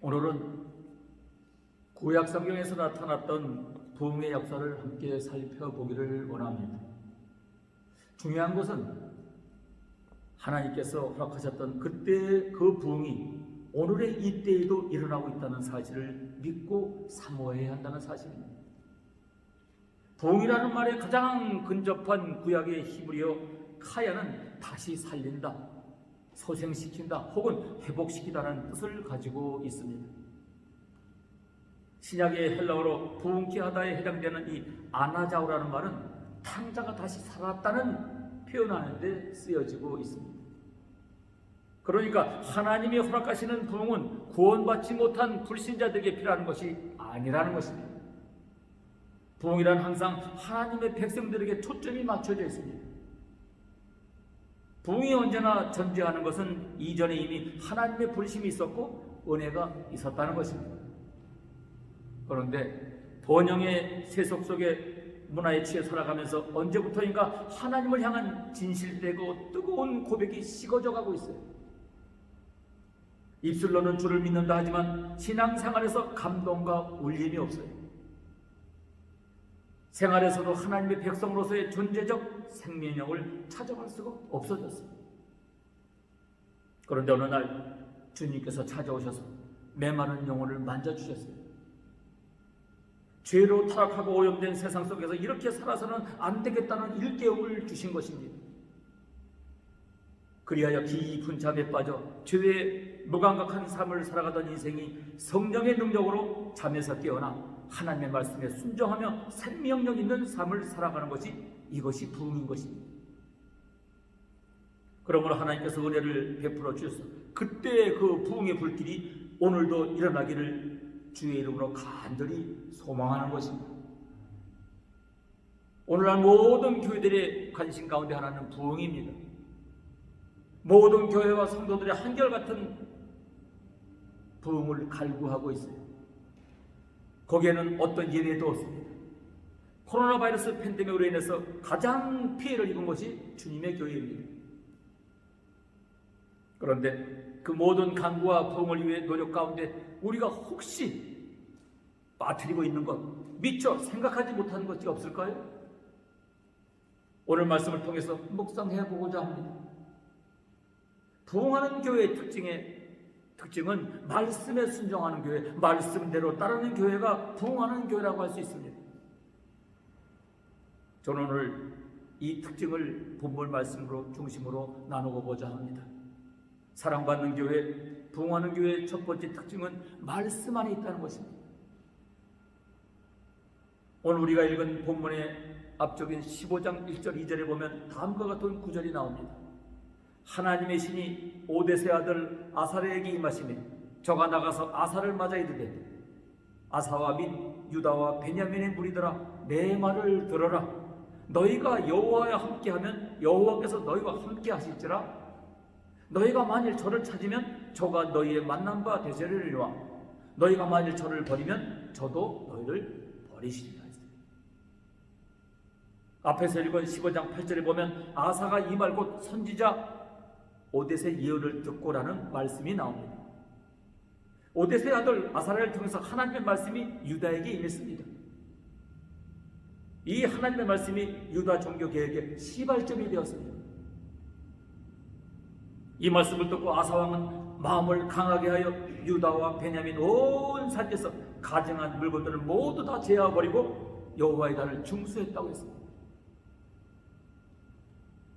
오늘은 구약 성경에서 나타났던 부흥의 역사를 함께 살펴보기를 원합니다. 중요한 것은 하나님께서 허락하셨던 그때의 그 부흥이 오늘의 이때에도 일어나고 있다는 사실을 믿고 사모해야 한다는 사실입니다. 부흥이라는 말에 가장 근접한 구약의 히브리어 카야는 다시 살린다, 소생시킨다 혹은 회복시키다는 뜻을 가지고 있습니다. 신약의 헬라어로 부흥케 하다에 해당되는 이 아나자오라는 말은 탕자가 다시 살았다는 표현하는 데 쓰여지고 있습니다. 그러니까 하나님이 허락하시는 부흥은 구원받지 못한 불신자들에게 필요한 것이 아니라는 것입니다. 부흥이란 항상 하나님의 백성들에게 초점이 맞춰져 있습니다. 부흥이 언제나 전제하는 것은 이전에 이미 하나님의 부르심이 있었고 은혜가 있었다는 것입니다. 그런데 번영의 세속 속에 문화에 취해 살아가면서 언제부터인가 하나님을 향한 진실되고 뜨거운 고백이 식어져 가고 있어요. 입술로는 주를 믿는다 하지만 신앙생활에서 감동과 울림이 없어요. 생활에서도 하나님의 백성으로서의 존재적 생명력을 찾아갈 수가 없어졌어요. 그런데 어느 날 주님께서 찾아오셔서 메마른 영혼을 만져주셨어요. 죄로 타락하고 오염된 세상 속에서 이렇게 살아서는 안 되겠다는 일깨움을 주신 것입니다. 그리하여 깊은 잠에 빠져 죄의 무감각한 삶을 살아가던 인생이 성령의 능력으로 잠에서 깨어나 하나님의 말씀에 순종하며 생명력 있는 삶을 살아가는 것이 이것이 부흥인 것입니다. 그러므로 하나님께서 은혜를 베풀어 주셔서 그때의 그 부흥의 불길이 오늘도 일어나기를 주의 이름으로 간절히 소망하는 것입니다. 오늘날 모든 교회들의 관심 가운데 하나는 부흥입니다. 모든 교회와 성도들의 한결같은 부흥을 갈구하고 있어요. 거기에는 어떤 예외도 없습니다. 코로나 바이러스 팬데믹으로 인해서 가장 피해를 입은 것이 주님의 교회입니다. 그런데 그 모든 간구와 부흥을 위해 노력 가운데 우리가 혹시 빠뜨리고 있는 것, 미처 생각하지 못하는 것이 없을까요? 오늘 말씀을 통해서 묵상해 보고자 합니다. 부흥하는 교회의 특징은 말씀에 순종하는 교회, 말씀대로 따르는 교회가 부흥하는 교회라고 할 수 있습니다. 저는 오늘 이 특징을 본문 말씀으로 중심으로 나누고 보자 합니다. 사랑받는 교회, 부흥하는 교회의 첫 번째 특징은 말씀 안에 있다는 것입니다. 오늘 우리가 읽은 본문의 앞쪽인 15장 1절 2절에 보면 다음과 같은 구절이 나옵니다. 하나님의 신이 오뎃의 아들 아사랴에게 임하시매 저가 나가서 아사를 맞아 이르되 아사와 및 유다와 베냐민의 무리들아 내 말을 들어라. 너희가 여호와와 함께하면 여호와께서 너희와 함께 하실지라. 너희가 만일 저를 찾으면 저가 너희의 만난 바 되시리라. 너희가 만일 저를 버리면 저도 너희를 버리시리라. 앞에서 읽은 15장 8절에 보면 아사가 이 말 곧 선지자 오뎃의 예언을 듣고라는 말씀이 나옵니다. 오뎃의 아들 아사랴를 통해서 하나님의 말씀이 유다에게 임했습니다. 이 하나님의 말씀이 유다 종교 개혁의 시발점이 되었습니다. 이 말씀을 듣고 아사왕은 마음을 강하게 하여 유다와 베냐민 온 산지에서 가증한 물건들을 모두 다 제어버리고 여호와의 단을 중수했다고 했습니다.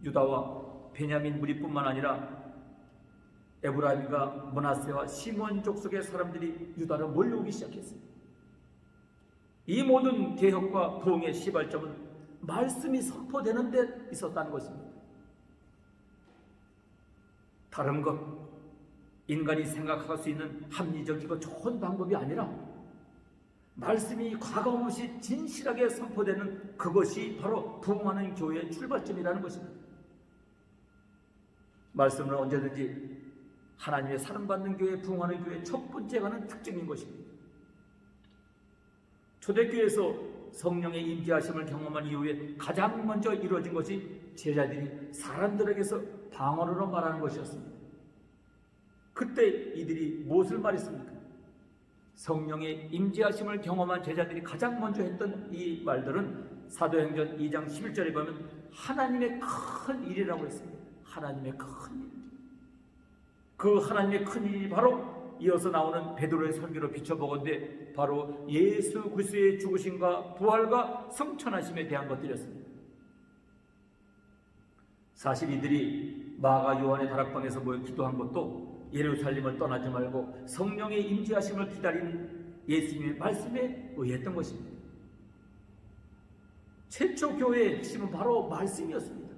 유다와 베냐민 무리뿐만 아니라 에브라임과 므낫세와 시몬 족속의 사람들이 유다로 몰려오기 시작했습니다. 이 모든 개혁과 부흥의 시발점은 말씀이 선포되는 데 있었다는 것입니다. 다른 것, 인간이 생각할 수 있는 합리적이고 좋은 방법이 아니라 말씀이 과감없이 진실하게 선포되는 그것이 바로 부흥하는 교회의 출발점이라는 것입니다. 말씀은 언제든지 하나님의 사랑받는 교회, 부흥하는 교회의 첫 번째 가는 특징인 것입니다. 초대교회에서 성령의 임재하심을 경험한 이후에 가장 먼저 이루어진 것이 제자들이 사람들에게서 방언으로 말하는 것이었습니다. 그때 이들이 무엇을 말했습니까? 성령의 임재하심을 경험한 제자들이 가장 먼저 했던 이 말들은 사도행전 2장 11절에 보면 하나님의 큰 일이라고 했습니다. 하나님의 큰 일. 그 하나님의 큰 일이 바로 이어서 나오는 베드로의 설교로 비춰보건대 바로 예수 그리스도의 죽으심과 부활과 성천하심에 대한 것들이었습니다. 사실 이들이 마가 요한의 다락방에서 모여 기도한 것도 예루살렘을 떠나지 말고 성령의 임재하심을 기다린 예수님의 말씀에 의했던 것입니다. 최초 교회의 핵심은 바로 말씀이었습니다.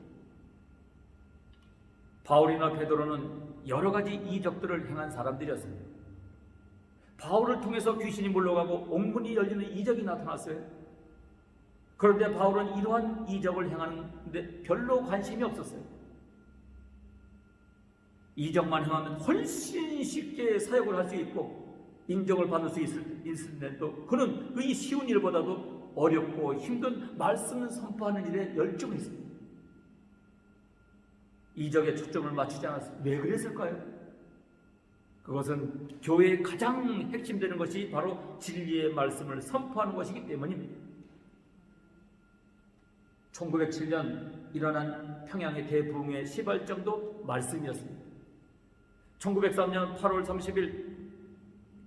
바울이나 베드로는 여러 가지 이적들을 행한 사람들이었습니다. 바울을 통해서 귀신이 물러가고 옥문이 열리는 이적이 나타났어요. 그런데 바울은 이러한 이적을 행하는데 별로 관심이 없었어요. 이적만 행하면 훨씬 쉽게 사역을 할 수 있고 인정을 받을 수 있을텐데도 그는 이 쉬운 일보다도 어렵고 힘든 말씀을 선포하는 일에 열정이 있습니다. 이적에 초점을 맞추지 않았습니다. 왜 그랬을까요? 그것은 교회의 가장 핵심되는 것이 바로 진리의 말씀을 선포하는 것이기 때문입니다. 1907년 일어난 평양의 대부흥의 시발점도 말씀이었습니다. 1903년 8월 30일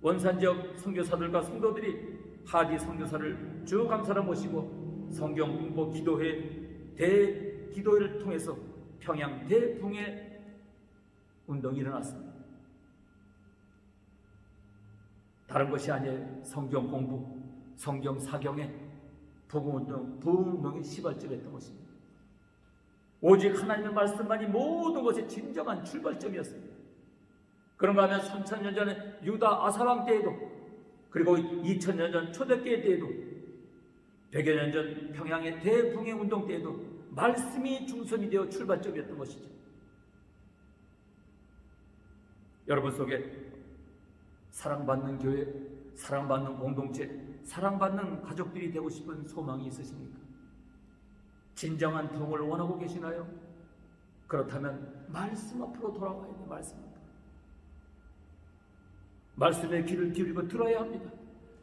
원산지역 선교사들과 성도들이 하디 선교사를 주 감사로 모시고 성경 공부 기도회 대기도회를 통해서 평양 대부흥의 운동이 일어났습니다. 다른 것이 아니에요. 성경 공부, 성경 사경에 복음운동, 부흥운동이 시발점이었던 것입니다. 오직 하나님의 말씀만이 모든 것의 진정한 출발점이었습니다. 그런가 하면 3000년 전에 유다 아사왕 때에도 그리고 2000년 전 초대교회 때에도 100여 년 전 평양의 대붕해 운동 때에도 말씀이 중심이 되어 출발점이었던 것이죠. 여러분 속에 사랑받는 교회, 사랑받는 공동체, 사랑받는 가족들이 되고 싶은 소망이 있으십니까? 진정한 부흥을 원하고 계시나요? 그렇다면 말씀 앞으로 돌아와야 돼요. 말씀 앞으로. 말씀에 귀를 기울이고 들어야 합니다.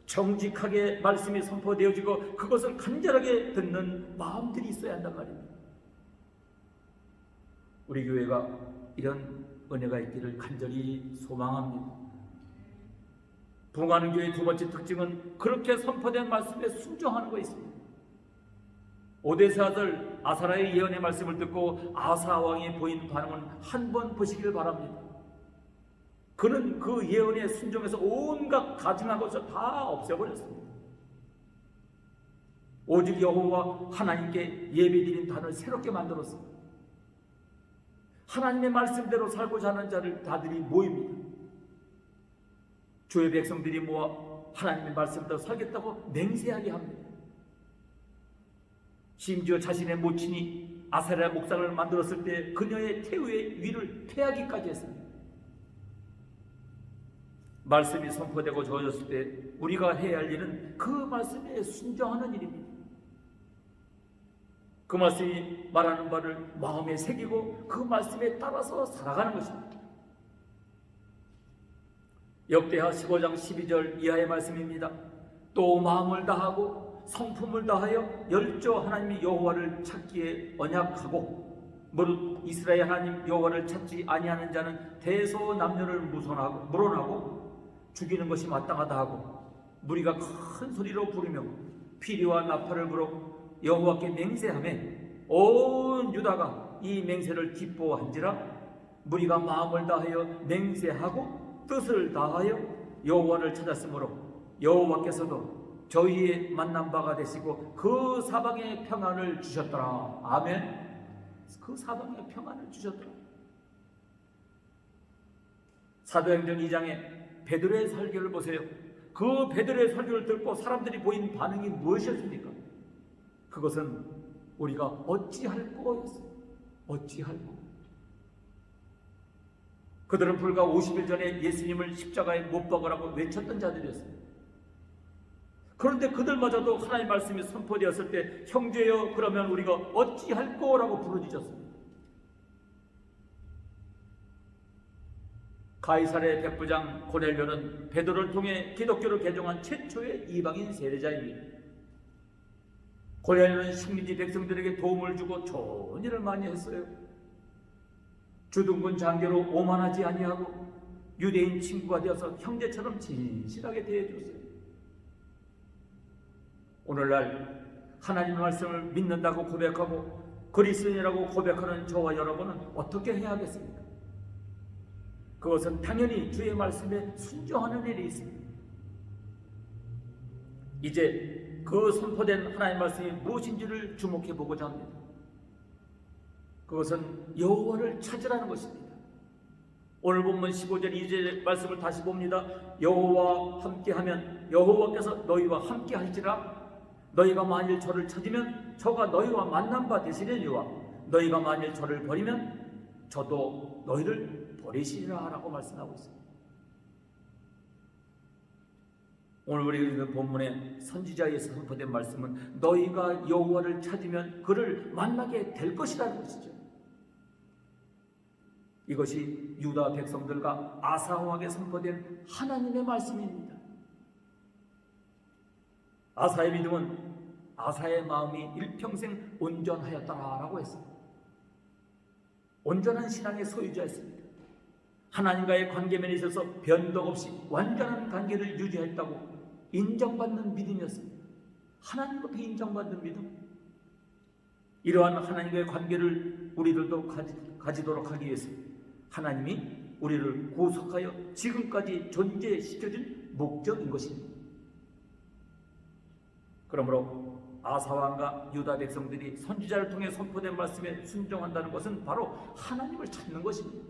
정직하게 말씀이 선포되어지고 그것을 간절하게 듣는 마음들이 있어야 한단 말입니다. 우리 교회가 이런 은혜가 있기를 간절히 소망합니다. 부흥하는 교회의 두 번째 특징은 그렇게 선포된 말씀에 순종하는 것이 있습니다. 오데세 아들 아사라의 예언의 말씀을 듣고 아사 왕이 보인 반응은 한번 보시기를 바랍니다. 그는 그 예언에 순종해서 온갖 가증한 것을 다 없애버렸습니다. 오직 여호와 하나님께 예배드린 단을 새롭게 만들었습니다. 하나님의 말씀대로 살고자 하는 자들이 모입니다. 주의 백성들이 모아 하나님의 말씀대로 살겠다고 맹세하게 합니다. 심지어 자신의 모친이 아사랴 목상을 만들었을 때 그녀의 태우의 위를 패하기까지 했습니다. 말씀이 선포되고 주어졌을 때 우리가 해야 할 일은 그 말씀에 순종하는 일입니다. 그 말씀이 말하는 바를 마음에 새기고 그 말씀에 따라서 살아가는 것입니다. 역대하 15장 12절 이하의 말씀입니다. 또 마음을 다하고 성품을 다하여 열조 하나님 여호와를 찾기에 언약하고 무릇 이스라엘 하나님 여호와를 찾지 아니하는 자는 대소 남녀를 물어나고 죽이는 것이 마땅하다 하고 무리가 큰 소리로 부르며 피리와 나팔을 불어 여호와께 맹세하며 온 유다가 이 맹세를 기뻐한지라. 무리가 마음을 다하여 맹세하고 뜻을 다하여 여호와를 찾았으므로 여호와께서도 저희의 만난 바가 되시고 그 사방에 평안을 주셨더라. 아멘. 그 사방에 평안을 주셨더라. 사도행전 2장에 베드로의 설교를 보세요. 그 베드로의 설교를 듣고 사람들이 보인 반응이 무엇이었습니까? 그것은 우리가 어찌할꼬였어요. 어찌할꼬. 그들은 불과 50일 전에 예수님을 십자가에 못 박으라고 외쳤던 자들이었습니다. 그런데 그들마저도 하나님의 말씀이 선포되었을 때 형제여 그러면 우리가 어찌할꼬라고 부르짖었습니다. 가이사랴의 백부장 고넬료는 베드로를 통해 기독교를 개종한 최초의 이방인 세례자입니다. 고넬료는 식민지 백성들에게 도움을 주고 좋은 일을 많이 했어요. 주둔군 장교로 오만하지 아니하고 유대인 친구가 되어서 형제처럼 진실하게 대해줬어요. 오늘날 하나님의 말씀을 믿는다고 고백하고 그리스도인이라고 고백하는 저와 여러분은 어떻게 해야 하겠습니까? 그것은 당연히 주의 말씀에 순종하는 일이 있습니다. 이제 그 선포된 하나님의 말씀이 무엇인지를 주목해 보고자 합니다. 그것은 여호와를 찾으라는 것입니다. 오늘 본문 15절 2절 말씀을 다시 봅니다. 여호와와 함께하면 여호와께서 너희와 함께할지라. 너희가 만일 저를 찾으면 저가 너희와 만난 바 되시려니와 너희가 만일 저를 버리면 저도 너희를 버리시리라 라고 말씀하고 있습니다. 오늘 우리가 읽은 본문의 선지자에서 선포된 말씀은 너희가 여호와를 찾으면 그를 만나게 될 것이라는 것이죠. 이것이 유다 백성들과 아사 왕에게 선포된 하나님의 말씀입니다. 아사의 믿음은 아사의 마음이 일평생 온전하였다라고 했습니다. 온전한 신앙의 소유자였습니다. 하나님과의 관계면에 있어서 변덕 없이 완전한 관계를 유지했다고 인정받는 믿음이었습니다. 하나님부터 인정받는 믿음. 이러한 하나님과의 관계를 우리들도 가지도록 하기 위해서 하나님이 우리를 구속하여 지금까지 존재시켜준 목적인 것입니다. 그러므로 아사왕과 유다 백성들이 선지자를 통해 선포된 말씀에 순종한다는 것은 바로 하나님을 찾는 것입니다.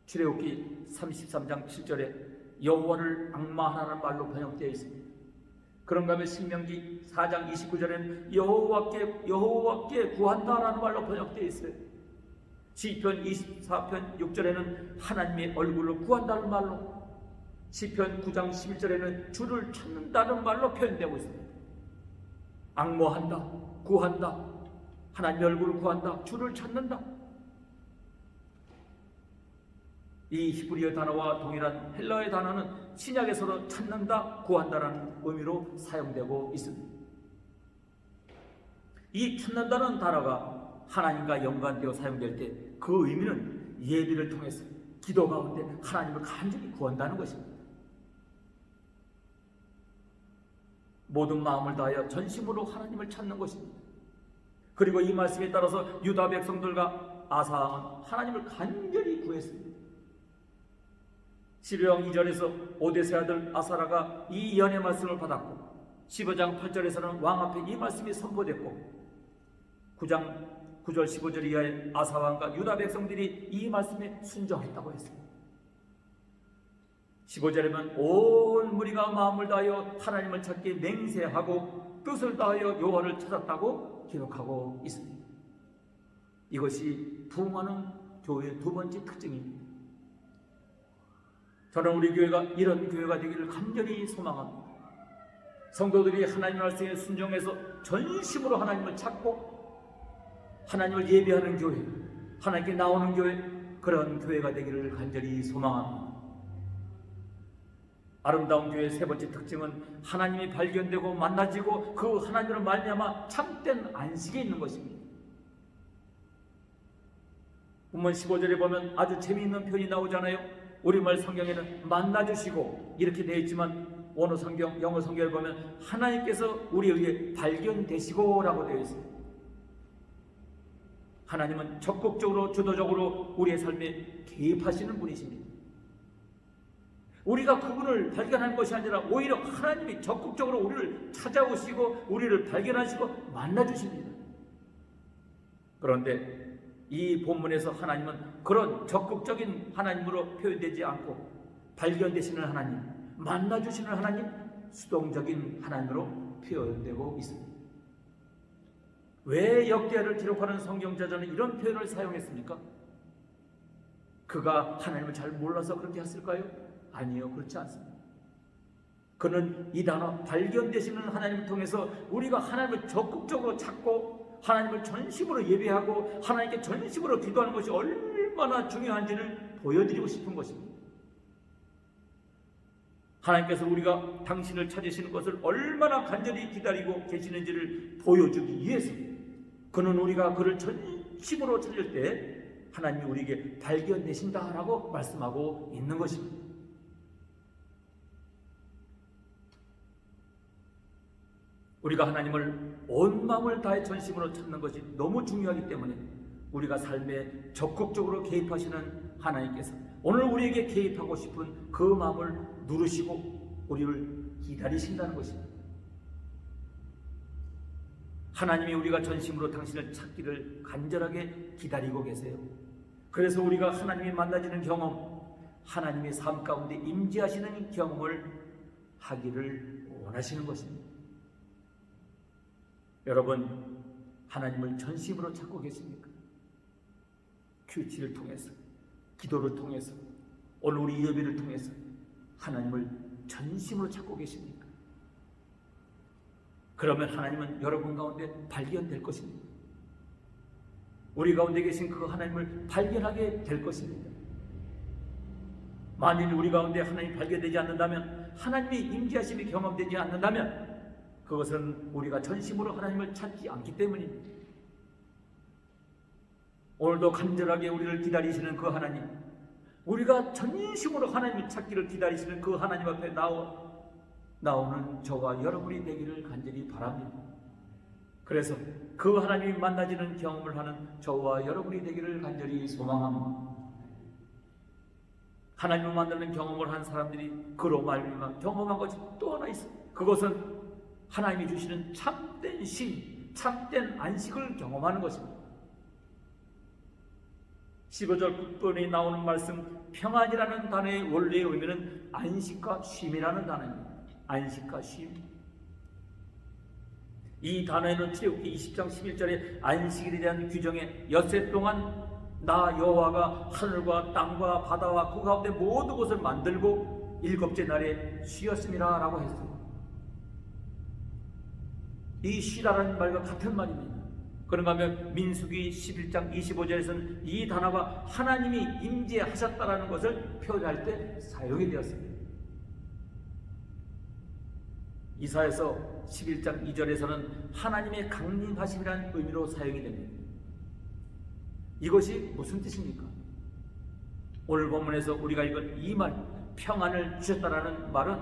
출애굽기 33장 7절에 여호와를 앙마하라는 말로 번역되어 있습니다. 그런가 하면 신명기 4장 29절에는 여호와께 구한다라는 말로 번역되어 있어요. 시편 24편 6절에는 하나님의 얼굴을 구한다는 말로, 시편 9장 11절에는 주를 찾는다는 말로 표현되고 있습니다. 앙모한다, 구한다, 하나님의 얼굴을 구한다, 주를 찾는다. 이 히브리어 단어와 동일한 헬라어의 단어는 신약에서도 찾는다, 구한다라는 의미로 사용되고 있습니다. 이 찾는다는 단어가 하나님과 연관되어 사용될 때 그 의미는 예비를 통해서 기도 가운데 하나님을 간절히 구한다는 것입니다. 모든 마음을 다하여 전심으로 하나님을 찾는 것입니다. 그리고 이 말씀에 따라서 유다 백성들과 아사왕은 하나님을 간절히 구했습니다. 12장 2절에서 오데세 아들 아사라가 이 예언의 말씀을 받았고 15장 8절에서는 왕 앞에 이 말씀이 선포됐고 9장 9절 15절 이하의 아사왕과 유다 백성들이 이 말씀에 순종했다고 했습니다. 15절에는 온 무리가 마음을 다하여 하나님을 찾기 맹세하고 뜻을 다하여 여호와를 찾았다고 기록하고 있습니다. 이것이 부흥하는 교회의 두 번째 특징입니다. 저는 우리 교회가 이런 교회가 되기를 간절히 소망합니다. 성도들이 하나님 말씀에 순종해서 전심으로 하나님을 찾고 하나님을 예배하는 교회, 하나님께 나오는 교회, 그런 교회가 되기를 간절히 소망합니다. 아름다운 교회의 세 번째 특징은 하나님이 발견되고 만나지고 그 하나님으로 말미암아 참된 안식에 있는 것입니다. 본문 15절에 보면 아주 재미있는 표현이 나오잖아요. 우리말 성경에는 만나주시고 이렇게 되어 있지만 원어 성경, 영어 성경을 보면 하나님께서 우리에게 발견되시고 라고 되어 있습니다. 하나님은 적극적으로 주도적으로 우리의 삶에 개입하시는 분이십니다. 우리가 그분을 발견하는 것이 아니라 오히려 하나님이 적극적으로 우리를 찾아오시고 우리를 발견하시고 만나주십니다. 그런데 이 본문에서 하나님은 그런 적극적인 하나님으로 표현되지 않고 발견되시는 하나님, 만나주시는 하나님, 수동적인 하나님으로 표현되고 있습니다. 왜 역대하를 기록하는 성경저자는 이런 표현을 사용했습니까? 그가 하나님을 잘 몰라서 그렇게 했을까요? 아니요, 그렇지 않습니다. 그는 이 단어 발견되시는 하나님을 통해서 우리가 하나님을 적극적으로 찾고 하나님을 전심으로 예배하고 하나님께 전심으로 기도하는 것이 얼마나 얼마나 중요한지를 보여드리고 싶은 것입니다. 하나님께서 우리가 당신을 찾으시는 것을 얼마나 간절히 기다리고 계시는지를 보여주기 위해서 그는 우리가 그를 전심으로 찾을 때 하나님이 우리에게 발견되신다라고 말씀하고 있는 것입니다. 우리가 하나님을 온 마음을 다해 전심으로 찾는 것이 너무 중요하기 때문에 우리가 삶에 적극적으로 개입하시는 하나님께서 오늘 우리에게 개입하고 싶은 그 마음을 누르시고 우리를 기다리신다는 것입니다. 하나님이 우리가 전심으로 당신을 찾기를 간절하게 기다리고 계세요. 그래서 우리가 하나님이 만나지는 경험, 하나님의 삶 가운데 임재하시는 경험을 하기를 원하시는 것입니다. 여러분, 하나님을 전심으로 찾고 계십니까? 큐티를 통해서, 기도를 통해서, 오늘 우리 예배를 통해서 하나님을 전심으로 찾고 계십니까? 그러면 하나님은 여러분 가운데 발견될 것입니다. 우리 가운데 계신 그 하나님을 발견하게 될 것입니다. 만일 우리 가운데 하나님이 발견되지 않는다면, 하나님의 임재하심이 경험되지 않는다면 그것은 우리가 전심으로 하나님을 찾지 않기 때문입니다. 오늘도 간절하게 우리를 기다리시는 그 하나님, 우리가 전심으로 하나님을 찾기를 기다리시는 그 하나님 앞에 나오는 저와 여러분이 되기를 간절히 바랍니다. 그래서 그 하나님이 만나지는 경험을 하는 저와 여러분이 되기를 간절히 소망합니다. 하나님을 만나는 경험을 한 사람들이 그로 말미암아 경험한 것이 또 하나 있어요. 그것은 하나님이 주시는 참된 쉼, 참된 안식을 경험하는 것입니다. 15절 끝부분에 나오는 말씀, 평안이라는 단어의 원래의 의미는 안식과 쉼이라는 단어입니다. 안식과 쉼. 이 단어에는 출애굽기 20장 11절에 안식일에 대한 규정에 엿새 동안 나 여호와가 하늘과 땅과 바다와 그 가운데 모든 것을 만들고 일곱째 날에 쉬었음이라 라고 했습니다. 이 쉬라는 말과 같은 말입니다. 그런가 하면 민수기 11장 25절에서는 이 단어가 하나님이 임재하셨다라는 것을 표현할 때 사용이 되었습니다. 이사야서 11장 2절에서는 하나님의 강림하심이라는 의미로 사용이 됩니다. 이것이 무슨 뜻입니까? 오늘 본문에서 우리가 읽은 이 말, 평안을 주셨다라는 말은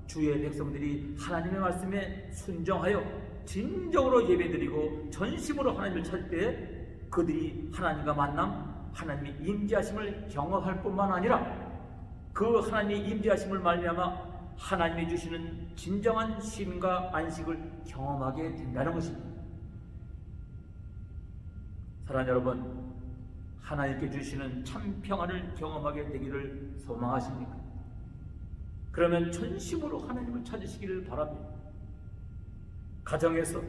주의 백성들이 하나님의 말씀에 순종하여 진정으로 예배드리고 전심으로 하나님을 찾을 때 그들이 하나님과 만남, 하나님의 임재하심을 경험할 뿐만 아니라 그 하나님의 임재하심을 말미암아 하나님이 주시는 진정한 쉼과 안식을 경험하게 된다는 것입니다. 사랑하는 여러분, 하나님께 주시는 참 평안을 경험하게 되기를 소망하십니까? 그러면 전심으로 하나님을 찾으시기를 바랍니다. 가정에서,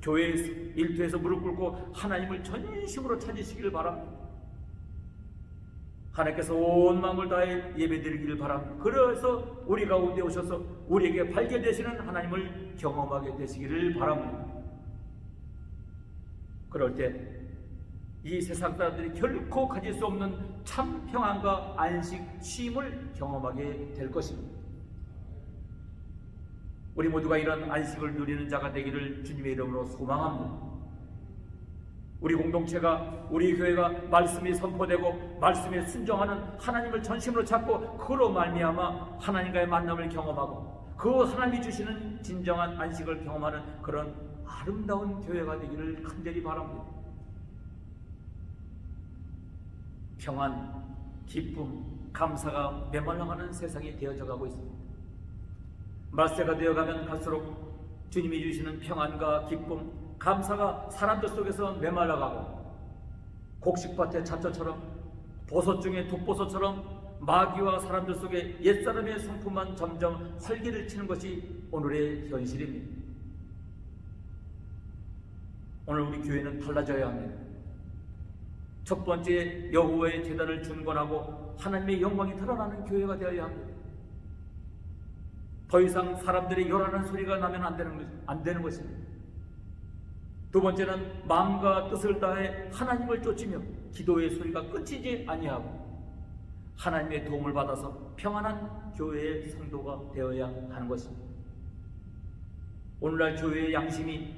교회에서, 일터에서 무릎 꿇고 하나님을 전심으로 찾으시기를 바랍니다. 하나님께서 온 마음을 다해 예배드리기를 바랍니다. 그래서 우리 가운데 오셔서 우리에게 발견되시는 하나님을 경험하게 되시기를 바랍니다. 그럴 때 이 세상 사람들이 결코 가질 수 없는 참 평안과 안식, 쉼을 경험하게 될 것입니다. 우리 모두가 이런 안식을 누리는 자가 되기를 주님의 이름으로 소망합니다. 우리 공동체가, 우리 교회가 말씀이 선포되고 말씀에 순종하는 하나님을 전심으로 찾고 그로 말미암아 하나님과의 만남을 경험하고 그 하나님이 주시는 진정한 안식을 경험하는 그런 아름다운 교회가 되기를 간절히 바랍니다. 평안, 기쁨, 감사가 메말라가는 세상이 되어져 가고 있습니다. 말세가 되어가면 갈수록 주님이 주시는 평안과 기쁨, 감사가 사람들 속에서 메말라가고 곡식밭의 잡초처럼, 버섯 중에 독버섯처럼 마귀와 사람들 속에 옛사람의 성품만 점점 활기를 치는 것이 오늘의 현실입니다. 오늘 우리 교회는 달라져야 합니다. 첫 번째, 여호와의 제단을 중건하고 하나님의 영광이 드러나는 교회가 되어야 합니다. 더 이상 사람들의 요란한 소리가 나면 안 되는 것입니다. 두 번째는 마음과 뜻을 다해 하나님을 쫓으며 기도의 소리가 끊이지 아니하고 하나님의 도움을 받아서 평안한 교회의 성도가 되어야 하는 것입니다. 오늘날 교회의 양심이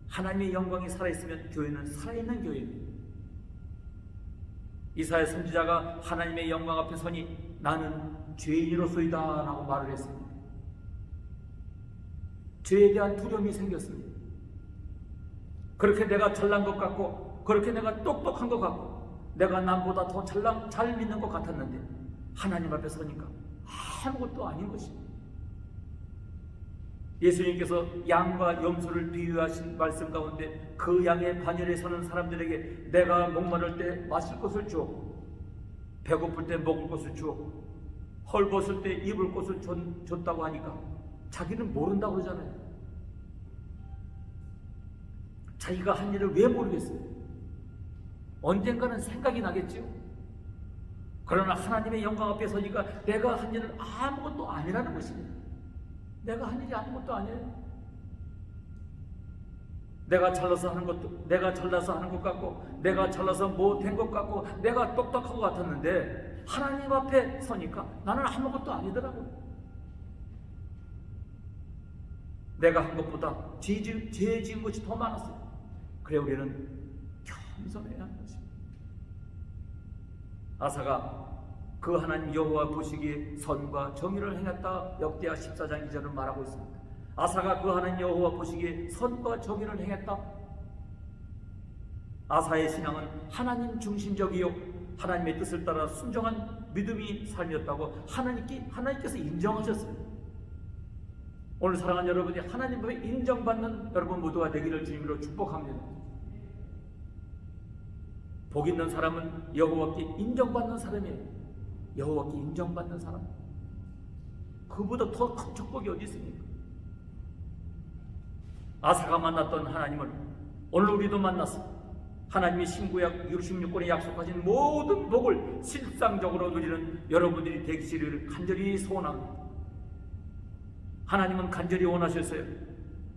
하나님의 영광이 살아있으면 교회는 살아있는 교회입니다. 이사야 선지자가 하나님의 영광 앞에 서니 나는 죄인으로서이다 라고 말을 했습니다. 죄에 대한 두려움이 생겼습니다. 그렇게 내가 잘난 것 같고 그렇게 내가 똑똑한 것 같고 내가 남보다 더 잘 믿는 것 같았는데 하나님 앞에 서니까 아무것도 아닌 것입니다. 예수님께서 양과 염소를 비유하신 말씀 가운데 그 양의 반열에 서는 사람들에게 내가 목마를 때 마실 것을 주었고 배고플 때 먹을 것을 주었고 헐벗을 때 입을 것을 줬다고 하니까 자기는 모른다고 그러잖아요. 자기가 한 일을 왜 모르겠어요? 언젠가는 생각이 나겠지요. 그러나 하나님의 영광 앞에 서니까 내가 한 일은 아무것도 아니라는 것입니다. 내가 한 일이 아무것도 아니에요. 내가 잘나서 하는 것도 내가 잘나서 하는 것 같고 내가 잘나서 뭐 된 것 같고 내가 똑똑한 것 같았는데 하나님 앞에 서니까 나는 아무것도 아니더라고요. 내가 한 것보다 죄 지은 것이 더 많았어요. 그래 우리는 겸손해야 하는 것입니다. 아사가 그 하나님 여호와 보시기에 선과 정의를 행했다. 역대하 14장 2절을 말하고 있습니다. 아사가 그 하나님 여호와 보시기에 선과 정의를 행했다. 아사의 신앙은 하나님 중심적이요 하나님의 뜻을 따라 순종한 믿음이 삶이었다고 하나님께서 인정하셨어요. 오늘 사랑하는 여러분이 하나님 앞에 인정받는 여러분 모두가 되기를 주님으로 축복합니다. 복 있는 사람은 여호와께 인정받는 사람이에요. 여호와께 인정받는 사람, 그보다 더 큰 축복이 어디 있습니까? 아사가 만났던 하나님을 오늘 우리도 만났어. 하나님이 신구약 66권에 약속하신 모든 복을 실상적으로 누리는 여러분들이 되시기를 간절히 소원합니다. 하나님은 간절히 원하셨어요.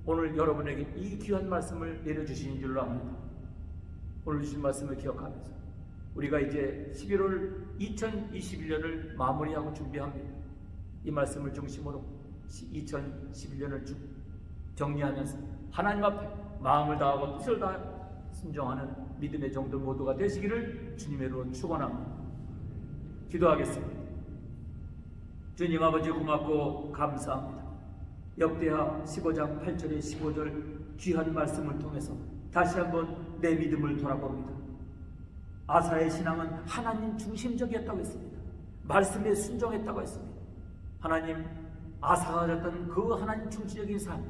오늘 여러분에게 이 귀한 말씀을 내려주신 줄로 압니다. 오늘 주신 말씀을 기억하면서 우리가 이제 11월 2021년을 마무리하고 준비합니다. 이 말씀을 중심으로 2011년을 정리하면서 하나님 앞에 마음을 다하고 뜻을 다하여 순종하는 믿음의 종들 모두가 되시기를 주님으로 축원합니다. 기도하겠습니다. 주님 아버지 고맙고 감사합니다. 역대하 15장 8절에 15절 귀한 말씀을 통해서 다시 한번 내 믿음을 돌아봅니다. 아사의 신앙은 하나님 중심적이었다고 했습니다. 말씀에 순종했다고 했습니다. 하나님, 아사가 가졌던 그 하나님 중심적인 삶,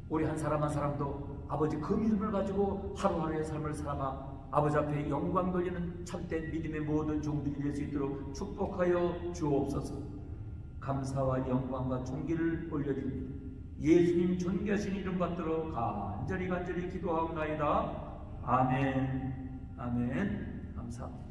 우리 한 사람 한 사람도 아버지 그 믿음을 가지고 하루하루의 삶을 살아가 아버지 앞에 영광 돌리는 참된 믿음의 모든 종들이 될 수 있도록 축복하여 주옵소서. 감사와 영광과 존귀를 올려드립니다. 예수님 존귀하신 이름 받들어 간절히 기도하옵나이다. 아멘. 아멘. 감사합니다.